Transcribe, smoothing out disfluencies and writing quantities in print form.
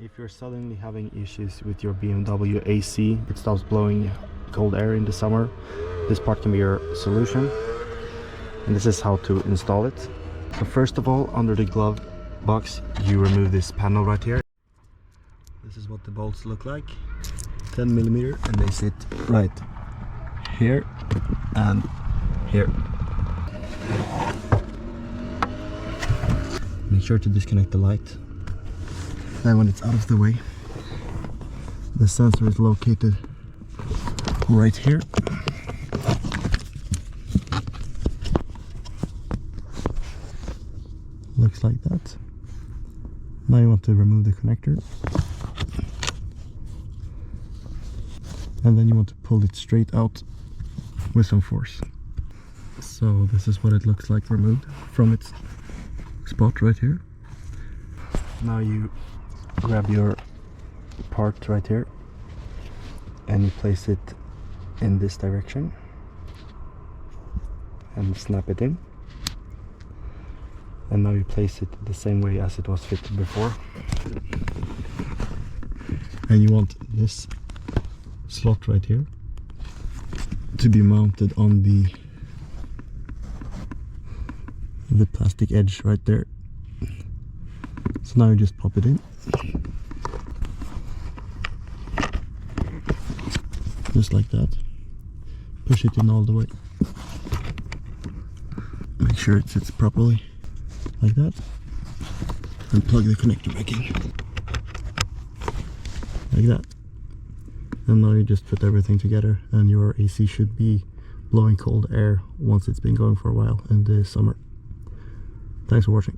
If you're suddenly having issues with your BMW AC, it stops blowing cold air in the summer, this part can be your solution. And this is how to install it. So first of all, under the glove box, you remove this panel right here. This is what the bolts look like. 10mm, and they sit right here and here. Make sure to disconnect the light. Then when it's out of the way, the sensor is located right here. Looks like that. Now you want to remove the connector. And then you want to pull it straight out with some force. So this is what it looks like removed from its spot right here. Now you grab your part right here and you place it in this direction and snap it in. And now you place it the same way as it was fitted before. And you want this slot right here to be mounted on the plastic edge right there. So now you just pop it in. Just like that. Push it in all the way. Make sure it sits properly. Like that, and plug the connector back in like that, and now you just put everything together and your AC should be blowing cold air once it's been going for a while in the summer. Thanks for watching.